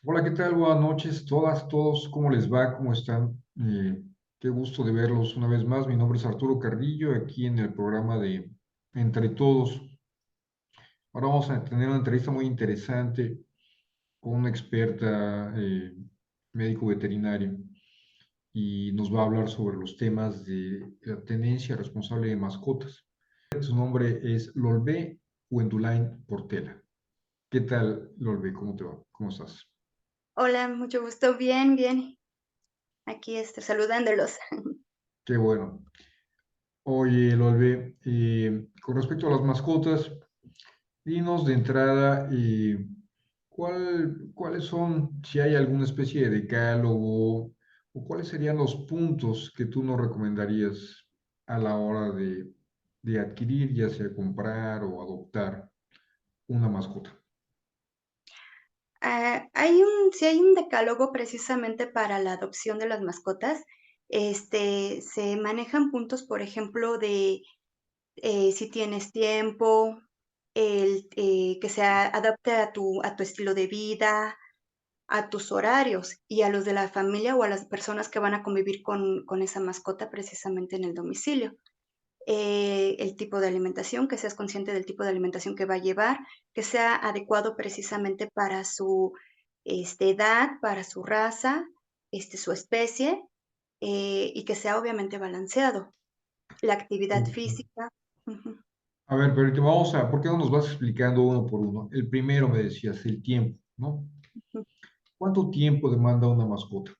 Hola, ¿qué tal? Buenas noches, todas, todos, ¿cómo les va? ¿Cómo están? Qué gusto de verlos una vez más. Mi nombre es Arturo Carrillo, aquí en el programa de Entre Todos. Ahora vamos a tener una entrevista muy interesante con una experta, médico veterinario, y nos va a hablar sobre los temas de la tenencia responsable de mascotas. Su nombre es Lolbe Wendulain Portela. ¿Qué tal, Lolbe? ¿Cómo te va? ¿Cómo estás? Hola, mucho gusto. Bien, bien. Aquí, saludándolos. Qué bueno. Oye, Lolbe, con respecto a las mascotas, dinos de entrada cuáles son, si hay alguna especie de decálogo, o cuáles serían los puntos que tú nos recomendarías a la hora de adquirir, ya sea comprar o adoptar una mascota. Sí hay un decálogo precisamente para la adopción de las mascotas. Se manejan puntos, por ejemplo, de si tienes tiempo, que se adapte a tu estilo de vida, a tus horarios y a los de la familia o a las personas que van a convivir con esa mascota precisamente en el domicilio. El tipo de alimentación, que seas consciente del tipo de alimentación que va a llevar, que sea adecuado precisamente para su, edad, para su raza, su especie, y que sea obviamente balanceado. La actividad Ok. física. Ujú, A ver, pero ¿por qué no nos vas explicando uno por uno? El primero me decías, el tiempo, ¿no? ujú. ¿Cuánto tiempo demanda una mascota?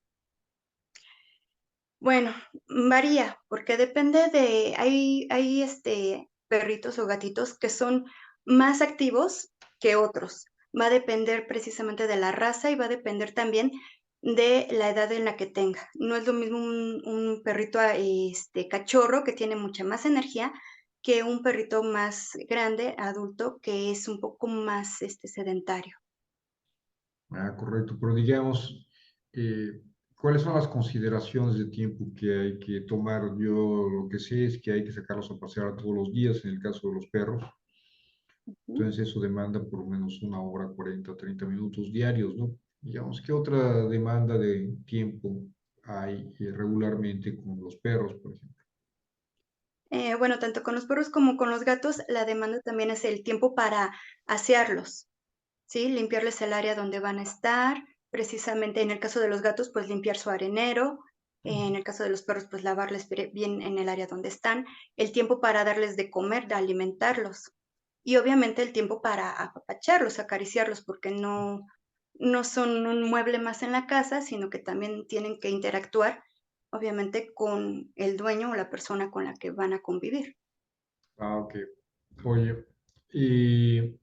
Bueno, varía, porque depende hay perritos o gatitos que son más activos que otros. Va a depender precisamente de la raza y va a depender también de la edad en la que tenga. No es lo mismo un perrito, cachorro, que tiene mucha más energía, que un perrito más grande, adulto, que es un poco más, sedentario. Ah, correcto, pero digamos, ¿cuáles son las consideraciones de tiempo que hay que tomar? Yo lo que sé es que hay que sacarlos a pasear todos los días en el caso de los perros, Ujú. entonces eso demanda por lo menos una hora, 40, 30 minutos diarios, ¿no? Digamos, ¿qué otra demanda de tiempo hay regularmente con los perros, por ejemplo? Bueno, tanto con los perros como con los gatos, la demanda también es el tiempo para asearlos. ¿Sí? Limpiarles el área donde van a estar, precisamente en el caso de los gatos, pues limpiar su arenero, en el caso de los perros, pues lavarles bien en el área donde están, el tiempo para darles de comer, de alimentarlos y obviamente el tiempo para apapacharlos, acariciarlos, porque no son un mueble más en la casa, sino que también tienen que interactuar, obviamente, con el dueño o la persona con la que van a convivir. Ah, ok. Oye, y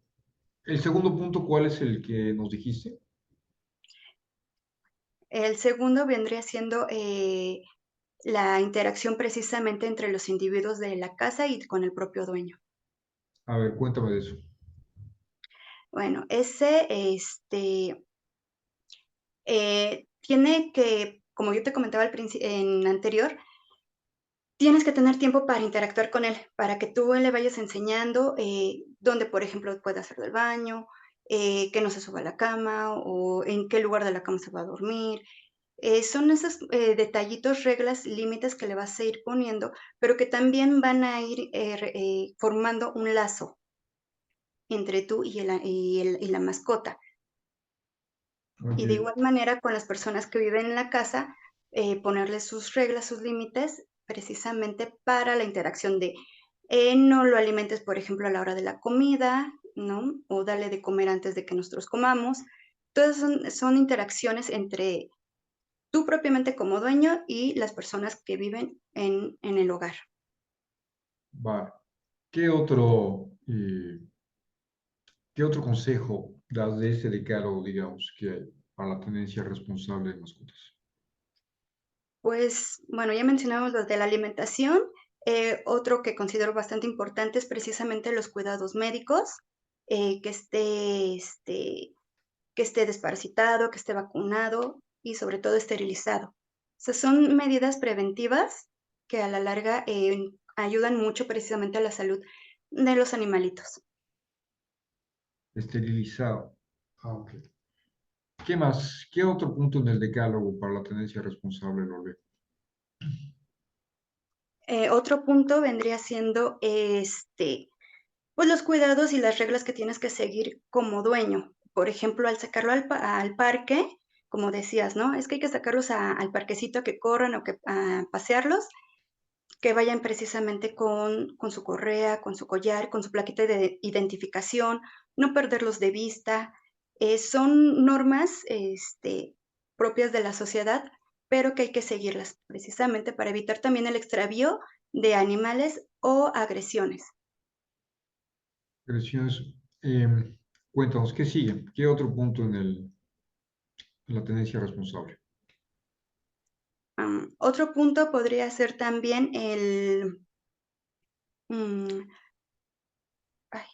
el segundo punto, ¿cuál es el que nos dijiste? El segundo vendría siendo, la interacción precisamente entre los individuos de la casa y con el propio dueño. A ver, cuéntame de eso. Bueno, tiene que, como yo te comentaba al en anterior, tienes que tener tiempo para interactuar con él, para que tú le vayas enseñando, dónde, por ejemplo, puede hacer del baño, que no se suba a la cama o en qué lugar de la cama se va a dormir. Son esos, detallitos, reglas, límites que le vas a ir poniendo, pero que también van a ir, formando un lazo entre tú y la mascota. Ok. Y de igual manera con las personas que viven en la casa, ponerles sus reglas, sus límites, precisamente para la interacción de, no lo alimentes, por ejemplo, a la hora de la comida, ¿no? O dale de comer antes de que nosotros comamos. Todas son interacciones entre tú propiamente como dueño y las personas que viven en el hogar. Vale. ¿Qué otro, qué otro consejo das de este decálogo, digamos, que hay para la tenencia responsable de mascotas? Pues, bueno, ya mencionamos lo de la alimentación, otro que considero bastante importante es precisamente los cuidados médicos, que esté desparasitado, que esté vacunado y sobre todo esterilizado. O sea, son medidas preventivas que a la larga, ayudan mucho precisamente a la salud de los animalitos. Esterilizado. Ah, ok. ¿Qué más? ¿Qué otro punto en el decálogo para la tenencia responsable, Lorbe? Otro punto vendría siendo, pues los cuidados y las reglas que tienes que seguir como dueño. Por ejemplo, al sacarlo al parque, como decías, ¿no? Es que hay que sacarlos al parquecito a que corran o que a pasearlos, que vayan precisamente con su correa, con su collar, con su plaqueta de identificación, no perderlos de vista. Son normas, propias de la sociedad, pero que hay que seguirlas precisamente para evitar también el extravío de animales o agresiones. Agresiones. Cuéntanos, ¿qué sigue? ¿Qué otro punto en la tenencia responsable? Otro punto podría ser también mm, ay,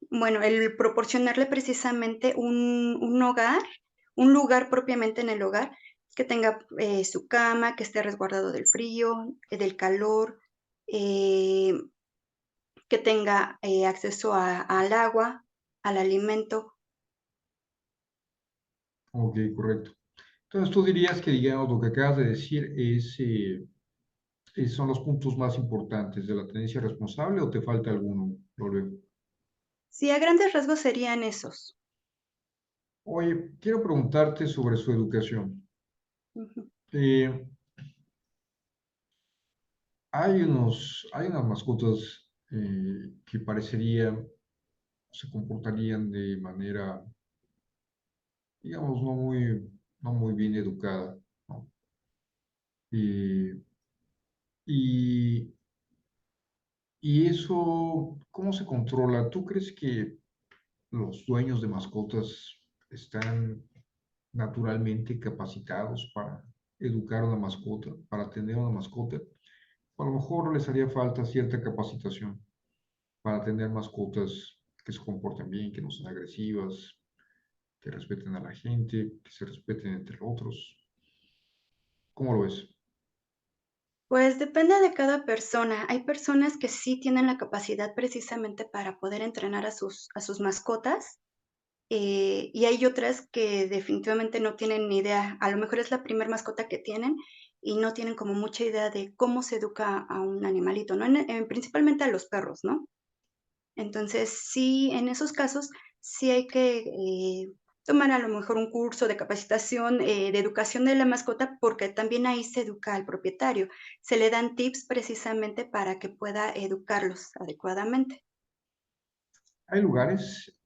bueno, el proporcionarle precisamente un hogar, un lugar propiamente en el hogar, que tenga, su cama, que esté resguardado del frío, del calor, eh, que tenga, acceso al agua, al alimento. Ok, correcto. Entonces, tú dirías que, digamos, lo que acabas de decir son los puntos más importantes de la tenencia responsable o te falta alguno, Lorbe? Sí, a grandes rasgos serían esos. Oye, quiero preguntarte sobre su educación. Ujú. Eh, hay unas mascotas que parecerían, se comportarían de manera, digamos, no muy bien educada, ¿no? Eh, y, y eso, ¿cómo se controla? ¿Tú crees que los dueños de mascotas están naturalmente capacitados para educar a una mascota, para atender a una mascota? A lo mejor les haría falta cierta capacitación para tener mascotas que se comporten bien, que no sean agresivas, que respeten a la gente, que se respeten entre otros. ¿Cómo lo ves? Pues depende de cada persona. Hay personas que sí tienen la capacidad precisamente para poder entrenar a sus mascotas, y hay otras que definitivamente no tienen ni idea. A lo mejor es la primer mascota que tienen y no tienen como mucha idea de cómo se educa a un animalito, ¿no? Principalmente a los perros, ¿no? Entonces, sí, en esos casos sí hay que, tomar a lo mejor un curso de capacitación, de educación de la mascota, porque también ahí se educa al propietario. Se le dan tips precisamente para que pueda educarlos adecuadamente. Hay lugares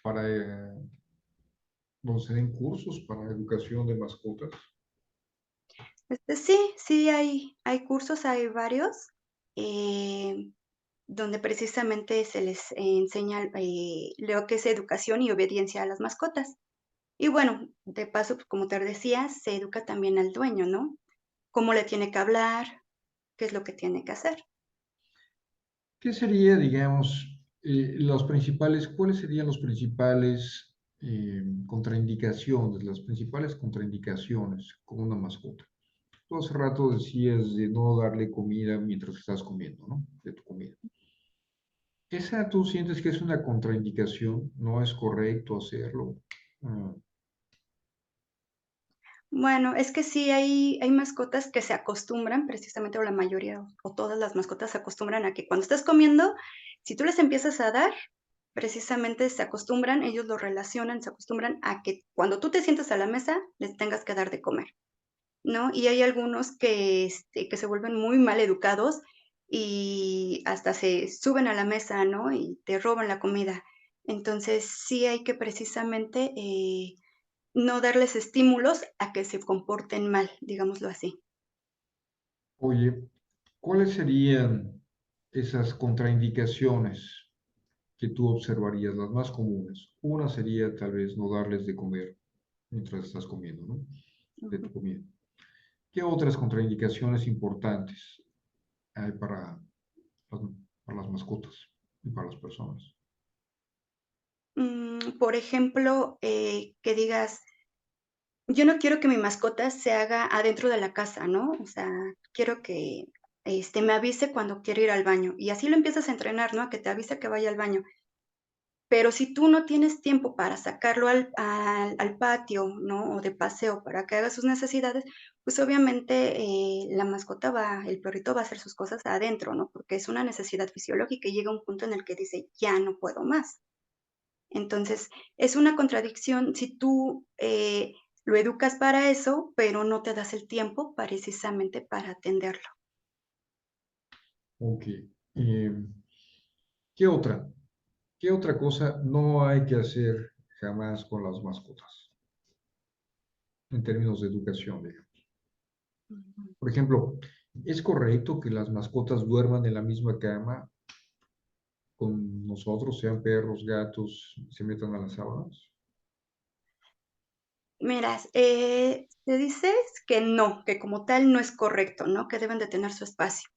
para donde se den cursos para educación de mascotas. Sí, sí hay cursos, hay varios, donde precisamente se les enseña, lo que es educación y obediencia a las mascotas. Y bueno, de paso, pues, como te decía, se educa también al dueño, ¿no? Cómo le tiene que hablar, qué es lo que tiene que hacer. ¿Qué sería, digamos, cuáles serían los principales contraindicaciones, las principales contraindicaciones con una mascota? Tú hace rato decías de no darle comida mientras estás comiendo, ¿no? De tu comida. ¿Esa tú sientes que es una contraindicación? ¿No es correcto hacerlo? Ah, Bueno, es que sí hay mascotas que se acostumbran, precisamente, o la mayoría, o todas las mascotas se acostumbran a que cuando estás comiendo, si tú les empiezas a dar, precisamente se acostumbran, ellos lo relacionan, se acostumbran a que cuando tú te sientas a la mesa, les tengas que dar de comer, ¿no? Y hay algunos que se vuelven muy mal educados y hasta se suben a la mesa, ¿no? Y te roban la comida. Entonces, sí hay que precisamente, no darles estímulos a que se comporten mal, digámoslo así. oye, ¿cuáles serían esas contraindicaciones que tú observarías, las más comunes? Una sería tal vez no darles de comer mientras estás comiendo, ¿no? De Ujú. tu comida. ¿Qué otras contraindicaciones importantes hay las, para las mascotas y para las personas? Por ejemplo, que digas: "Yo no quiero que mi mascota se haga adentro de la casa", ¿no? O sea, quiero que, me avise cuando quiere ir al baño, y así lo empiezas a entrenar, ¿no? A que te avise que vaya al baño. Pero si tú no tienes tiempo para sacarlo al patio, ¿no? O de paseo para que haga sus necesidades, pues obviamente la mascota el perrito va a hacer sus cosas adentro, ¿no? Porque es una necesidad fisiológica y llega un punto en el que dice, ya no puedo más. Entonces, es una contradicción si tú lo educas para eso, pero no te das el tiempo precisamente para atenderlo. Ok. Em, ¿Qué otra? ¿Qué otra cosa no hay que hacer jamás con las mascotas en términos de educación, digamos? Ujú. Por ejemplo, ¿es correcto que las mascotas duerman en la misma cama con nosotros, sean perros, gatos, se metan a las sábanas? Mira, se dice que no, que como tal no es correcto, ¿no? Que deben de tener su espacio.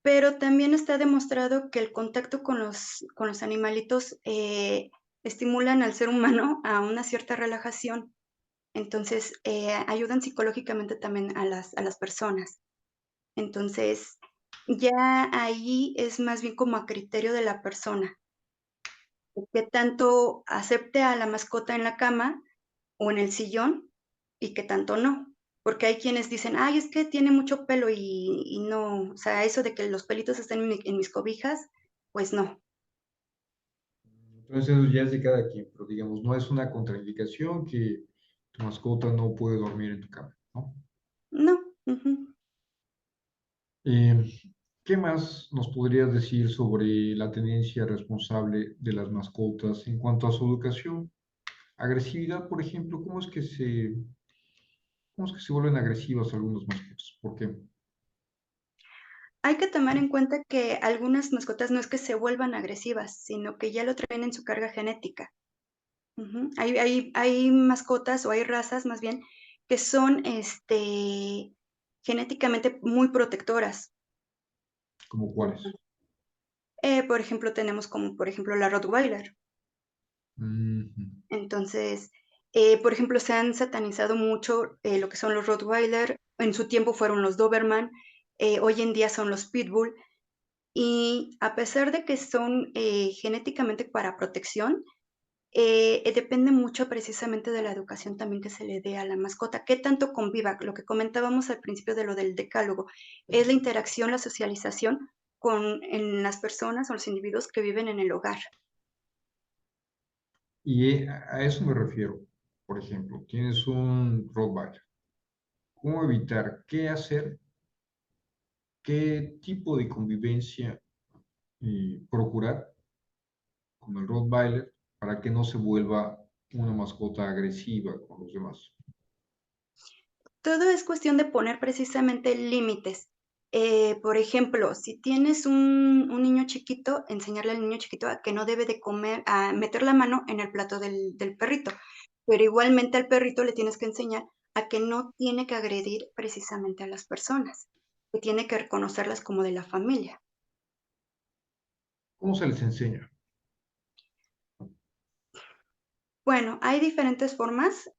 Pero también está demostrado que el contacto con los animalitos estimulan al ser humano a una cierta relajación. Entonces, ayudan psicológicamente también a las personas. Entonces, ya ahí es más bien como a criterio de la persona, que tanto acepte a la mascota en la cama o en el sillón y que tanto no. Porque hay quienes dicen: "Ay, es que tiene mucho pelo", y no, o sea, eso de que los pelitos estén en mis cobijas, pues no. Entonces eso ya es de cada quien, pero digamos, no es una contraindicación que tu mascota no puede dormir en tu cama, ¿no? No, ujú. Eh, ¿Qué más nos podrías decir sobre la tenencia responsable de las mascotas en cuanto a su educación? Agresividad, por ejemplo, cómo es que se vuelven agresivas algunas mascotas? ¿Por qué? Hay que tomar en cuenta que algunas mascotas no es que se vuelvan agresivas, sino que ya lo traen en su carga genética. Ujú. Hay mascotas, o hay razas, más bien, que son, genéticamente muy protectoras. ¿Cómo cuáles? Por ejemplo, tenemos como, por ejemplo, la Rottweiler. Ujú. Entonces, por ejemplo, se han satanizado mucho, lo que son los Rottweiler, en su tiempo fueron los Doberman, hoy en día son los Pitbull, y a pesar de que son, genéticamente para protección, depende mucho precisamente de la educación también que se le dé a la mascota, qué tanto conviva, lo que comentábamos al principio de lo del decálogo, es la interacción, la socialización en las personas o los individuos que viven en el hogar. Y a eso me refiero. Por ejemplo, tienes un Rottweiler. ¿Cómo evitar? ¿Qué hacer? ¿Qué tipo de convivencia procurar con el Rottweiler para que no se vuelva una mascota agresiva con los demás? Todo es cuestión de poner precisamente límites. Por ejemplo, si tienes un niño chiquito, enseñarle al niño chiquito a que no debe de comer, a meter la mano en el plato del perrito, pero igualmente al perrito le tienes que enseñar a que no tiene que agredir precisamente a las personas, que tiene que reconocerlas como de la familia. ¿Cómo se les enseña? Bueno, hay diferentes formas,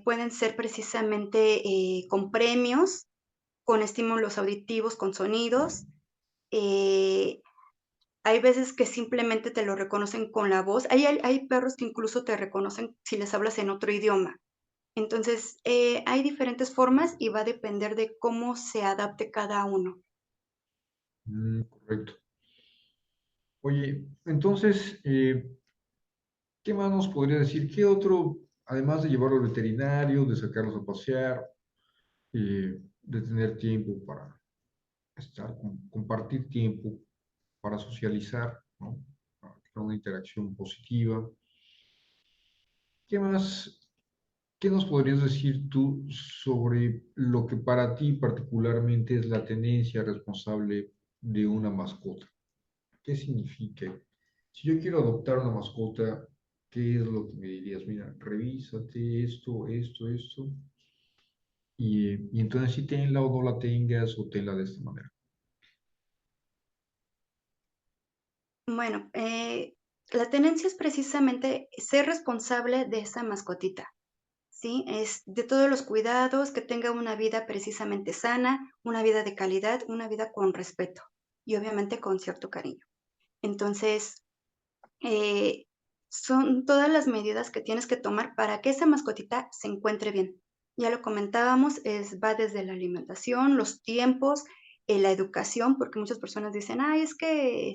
pueden ser precisamente con premios, con estímulos auditivos, con sonidos. eh, Hay veces que simplemente te lo reconocen con la voz. Hay perros que incluso te reconocen si les hablas en otro idioma. Entonces, hay diferentes formas y va a depender de cómo se adapte cada uno. Correcto. Oye, entonces, ¿qué más nos podría decir? ¿Qué otro, además de llevarlo al veterinario, de sacarlos a pasear, de tener tiempo para estar, compartir tiempo, para socializar, ¿no? Para crear una interacción positiva? ¿Qué más, qué nos podrías decir tú sobre lo que para ti particularmente es la tenencia responsable de una mascota? ¿Qué significa? Si yo quiero adoptar una mascota, ¿qué es lo que me dirías? Mira, revísate esto, esto, esto, y entonces si tenla o no la tengas, o tenla de esta manera. Bueno, la tenencia es precisamente ser responsable de esa mascotita, ¿sí? Es de todos los cuidados, que tenga una vida precisamente sana, una vida de calidad, una vida con respeto y obviamente con cierto cariño. Entonces, eh, son todas las medidas que tienes que tomar para que esa mascotita se encuentre bien. Ya lo comentábamos, va desde la alimentación, los tiempos, la educación, porque muchas personas dicen, ay, es que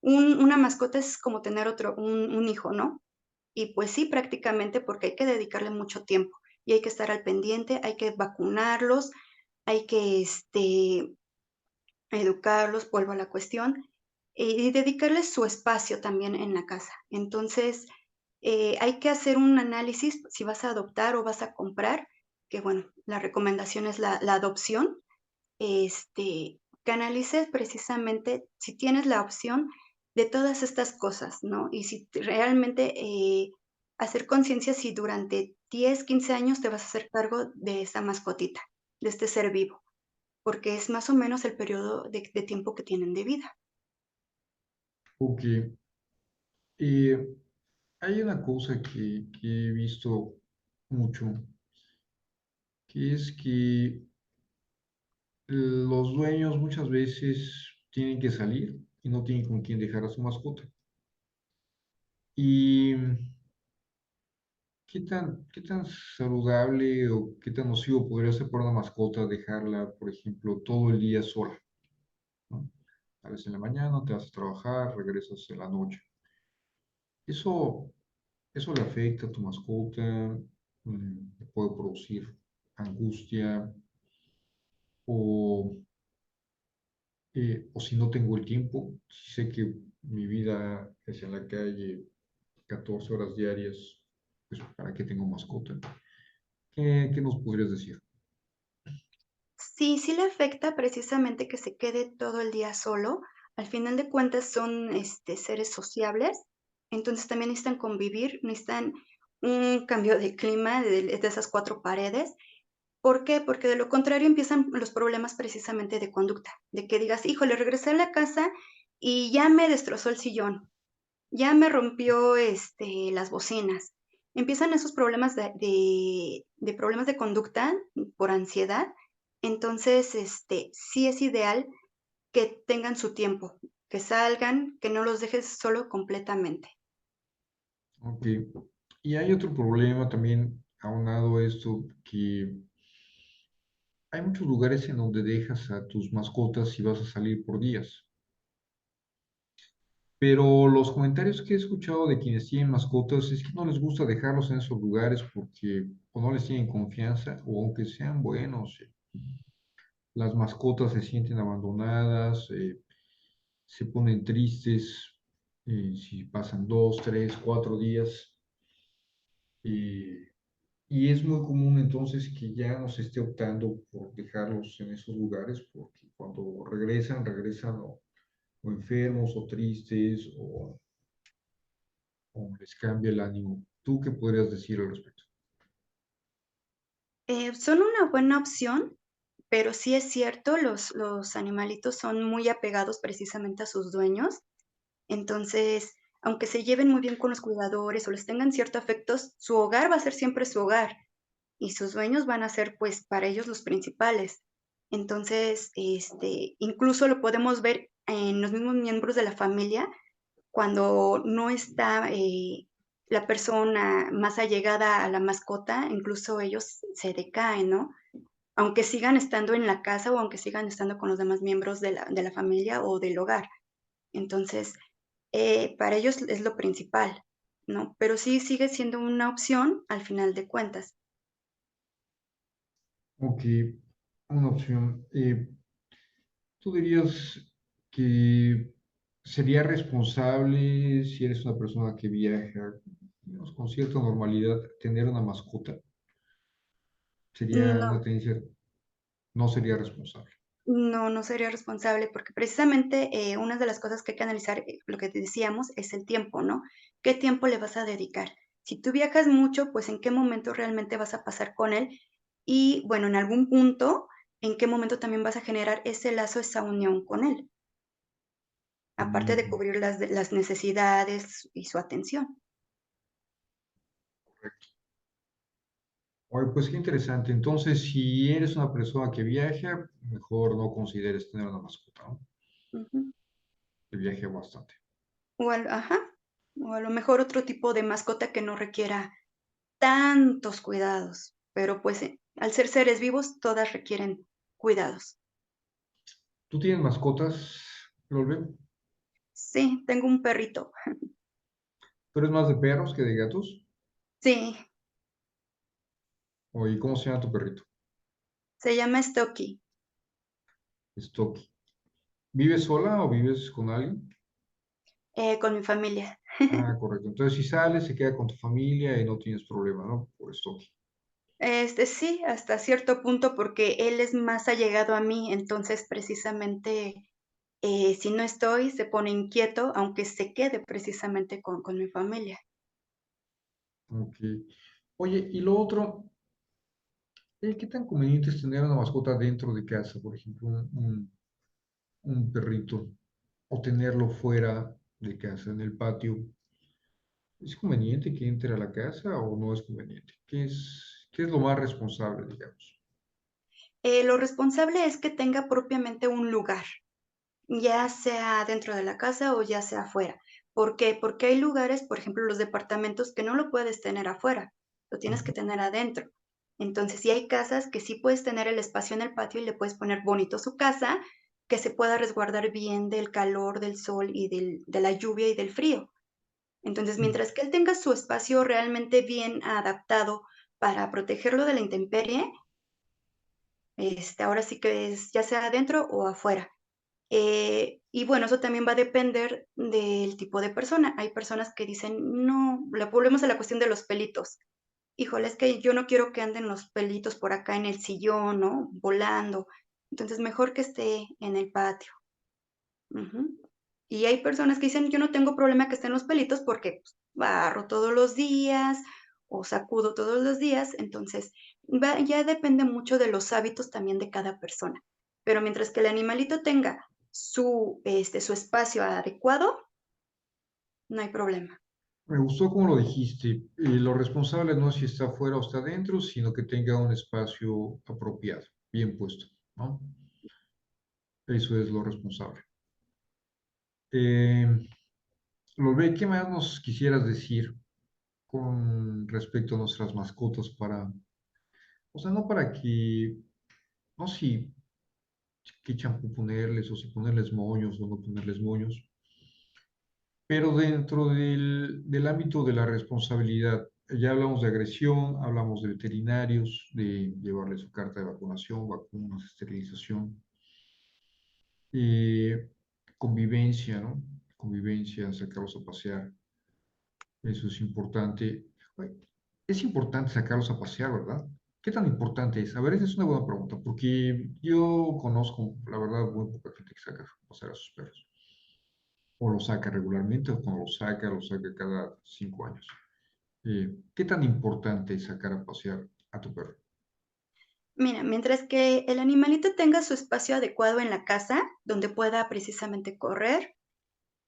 una mascota es como tener un hijo, ¿no? Y pues sí, prácticamente porque hay que dedicarle mucho tiempo y hay que estar al pendiente, hay que vacunarlos, hay que educarlos, vuelvo a la cuestión, y dedicarles su espacio también en la casa. Entonces, hay que hacer un análisis si vas a adoptar o vas a comprar, que bueno, la recomendación es la adopción, que analices precisamente si tienes la opción de todas estas cosas, ¿no? Y si realmente hacer conciencia si durante 10, 15 años te vas a hacer cargo de esa mascotita, de este ser vivo, porque es más o menos el periodo de tiempo que tienen de vida. Ok. Eh, Hay una cosa que he visto mucho, que es que los dueños muchas veces tienen que salir y no tienen con quién dejar a su mascota. ¿Y qué tan saludable o qué tan nocivo podría ser para una mascota dejarla, por ejemplo, todo el día sola, ¿no? Sales en la mañana, te vas a trabajar, regresas en la noche. Eso, eso le afecta a tu mascota, le puede producir angustia o, o si no tengo el tiempo, si sé que mi vida es en la calle 14 horas diarias, pues ¿para qué tengo mascota? ¿Qué nos podrías decir? Sí, sí le afecta precisamente que se quede todo el día solo. Al final de cuentas son, seres sociables, entonces también necesitan convivir, necesitan un cambio de clima de esas 4 paredes. ¿Por qué? Porque de lo contrario empiezan los problemas precisamente de conducta, de que digas: "Híjole, regresé a la casa y ya me destrozó el sillón, ya me rompió, las bocinas". Empiezan esos problemas de problemas de conducta por ansiedad. Entonces, sí es ideal que tengan su tiempo, que salgan, que no los dejes solo completamente. Ok. Y hay otro problema también aunado a esto, que hay muchos lugares en donde dejas a tus mascotas y vas a salir por días. Pero los comentarios que he escuchado de quienes tienen mascotas es que no les gusta dejarlos en esos lugares porque o no les tienen confianza o aunque sean buenos, las mascotas se sienten abandonadas, se ponen tristes si pasan 2, 3, 4 días. eh, y es muy común entonces que ya no se esté optando por dejarlos en esos lugares porque cuando regresan o enfermos o tristes o les cambia el ánimo. ¿Tú qué podrías decir al respecto? Son una buena opción, pero sí es cierto, los animalitos son muy apegados precisamente a sus dueños. Entonces, aunque se lleven muy bien con los cuidadores o les tengan cierto afecto, su hogar va a ser siempre su hogar y sus dueños van a ser, pues, para ellos los principales. Entonces, incluso lo podemos ver en los mismos miembros de la familia, cuando no está, la persona más allegada a la mascota, incluso ellos se decaen, ¿no? Aunque sigan estando en la casa o aunque sigan estando con los demás miembros de la familia o del hogar. Entonces, para ellos es lo principal, ¿no? Pero sí sigue siendo una opción al final de cuentas. Ok, una opción. ¿Tú dirías que sería responsable si eres una persona que viaja, digamos, con cierta normalidad, tener una mascota? Sería No, una tendencia, no sería responsable. no, no sería responsable, porque precisamente, una de las cosas que hay que analizar, lo que te decíamos, es el tiempo, ¿no? ¿Qué tiempo le vas a dedicar? Si tú viajas mucho, pues, ¿en qué momento realmente vas a pasar con él? Y, bueno, en algún punto, ¿en qué momento también vas a generar ese lazo, esa unión con él? Aparte de Mm, cubrir las necesidades y su atención. correcto. Oye, pues qué interesante. Entonces, si eres una persona que viaja, mejor no consideres tener una mascota, ¿no? Ujú. Que viaje bastante. O al ajá. o a lo mejor otro tipo de mascota que no requiera tantos cuidados, pero pues al ser seres vivos, todas requieren cuidados. ¿Tú tienes mascotas, Lolbe? Sí, tengo un perrito. ¿Tú eres más de perros que de gatos? Sí, Oye, ¿cómo se llama tu perrito? se llama Stocky. Stocky. ¿Vives sola o vives con alguien? Con mi familia. Ah, correcto. Entonces, si sales, se queda con tu familia y no tienes problema, ¿no? Por Stocky. Sí, hasta cierto punto, porque él es más allegado a mí, entonces precisamente, si no estoy, se pone inquieto, aunque se quede precisamente con mi familia. Ok. Oye, y lo otro, ¿qué tan conveniente es tener una mascota dentro de casa? Por ejemplo, un perrito, o tenerlo fuera de casa, en el patio. ¿Es conveniente que entre a la casa o no es conveniente? ¿Qué es lo más responsable, digamos? Lo responsable es que tenga propiamente un lugar, ya sea dentro de la casa o ya sea afuera. ¿Por qué? Porque hay lugares, por ejemplo, los departamentos que no lo puedes tener afuera, lo tienes que Ujú. tener adentro. Entonces, sí hay casas que sí puedes tener el espacio en el patio y le puedes poner bonito su casa, que se pueda resguardar bien del calor, del sol y de la lluvia y del frío. Entonces, mientras que él tenga su espacio realmente bien adaptado para protegerlo de la intemperie, ahora sí que es ya sea adentro o afuera. Y bueno, eso también va a depender del tipo de persona. Hay personas que dicen, no, le volvemos a la cuestión de los pelitos. Híjole, es que yo no quiero que anden los pelitos por acá en el sillón, ¿no? Volando. Entonces, mejor que esté en el patio. Ujú. Y hay personas que dicen, yo no tengo problema que estén los pelitos porque pues, barro todos los días o sacudo todos los días. Entonces, ya depende mucho de los hábitos también de cada persona. Pero mientras que el animalito tenga su espacio adecuado, no hay problema. Me gustó cómo lo dijiste. Lo responsable no es si está afuera o está adentro, sino que tenga un espacio apropiado, bien puesto, ¿no? Eso es lo responsable. Eh, Lorbe, ¿qué más nos quisieras decir con respecto a nuestras mascotas para, o sea, no para que, no si qué champú ponerles o si ponerles moños o no ponerles moños, pero dentro del ámbito de la responsabilidad, ya hablamos de agresión, hablamos de veterinarios, de llevarles su carta de vacunación, vacunas, esterilización, eh, convivencia, ¿no? Convivencia, sacarlos a pasear, eso es importante. Ay, es importante sacarlos a pasear, ¿verdad? ¿Qué tan importante es? A ver, esa es una buena pregunta, porque yo conozco, la verdad, muy poca gente que saca a pasear a sus perros. O lo saca regularmente, o cuando lo saca cada 5 años. ¿Qué tan importante es sacar a pasear a tu perro? Mira, mientras que el animalito tenga su espacio adecuado en la casa, donde pueda precisamente correr,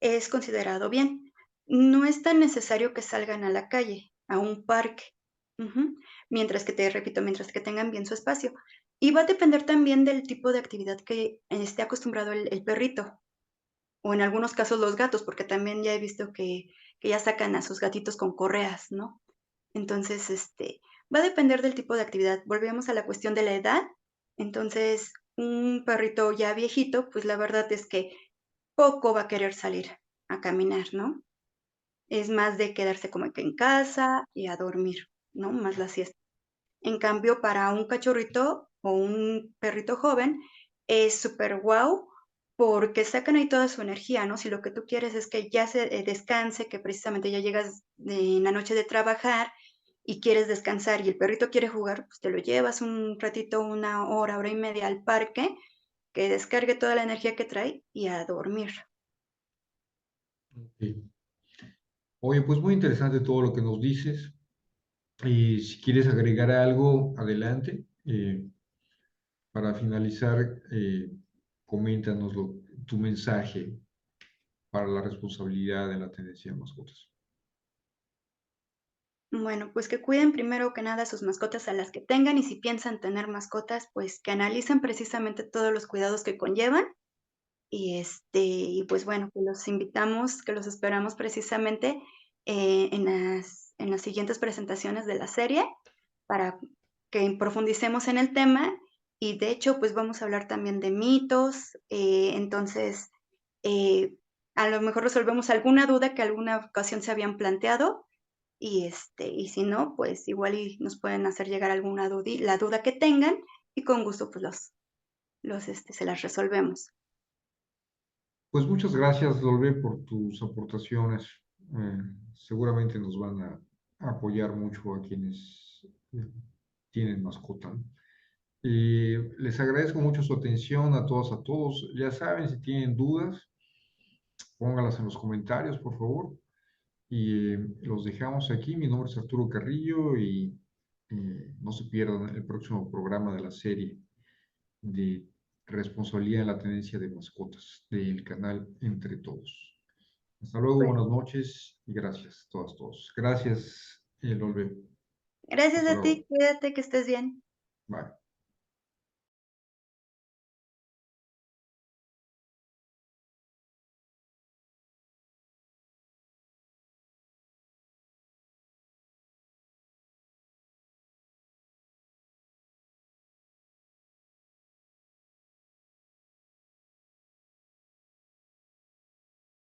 es considerado bien. No es tan necesario que salgan a la calle, a un parque. Ujú. Mientras que, te repito, mientras que tengan bien su espacio. Y va a depender también del tipo de actividad que esté acostumbrado el perrito, o en algunos casos los gatos, porque también ya he visto que ya sacan a sus gatitos con correas, ¿no? Entonces, va a depender del tipo de actividad. Volvemos a la cuestión de la edad. Entonces, un perrito ya viejito, pues la verdad es que poco va a querer salir a caminar, ¿no? Es más de quedarse como que en casa y a dormir, ¿no? Más la siesta. En cambio, para un cachorrito o un perrito joven es súper guau, porque sacan ahí toda su energía, ¿no? Si lo que tú quieres es que ya se descanse, que precisamente ya llegas en la noche de trabajar y quieres descansar y el perrito quiere jugar, pues te lo llevas un ratito, una hora, hora y media al parque, que descargue toda la energía que trae y a dormir. Ok. Oye, pues muy interesante todo lo que nos dices. Y si quieres agregar algo, adelante. Para finalizar, coméntanos tu mensaje para la responsabilidad de la tenencia de mascotas. Bueno, pues que cuiden primero que nada sus mascotas a las que tengan y si piensan tener mascotas, pues que analicen precisamente todos los cuidados que conllevan y pues bueno, que los invitamos, que los esperamos precisamente en las siguientes presentaciones de la serie para que profundicemos en el tema y de hecho, pues vamos a hablar también de mitos, entonces, eh, a lo mejor resolvemos alguna duda que alguna ocasión se habían planteado y si no, pues igual y nos pueden hacer llegar alguna la duda que tengan y con gusto pues se las resolvemos. Pues muchas gracias, Dolbe, por tus aportaciones. Eh, Seguramente nos van a apoyar mucho a quienes tienen mascota, ¿no? Y les agradezco mucho su atención a todas, a todos. Ya saben, si tienen dudas, pónganlas en los comentarios, por favor. Y los dejamos aquí. Mi nombre es Arturo Carrillo y no se pierdan el próximo programa de la serie de responsabilidad en la tenencia de mascotas del canal Entre Todos. Hasta luego, Pues buenas noches y gracias a todas, todos. Gracias, Olve. gracias Hasta a luego. ti, cuídate, que estés bien. Bye.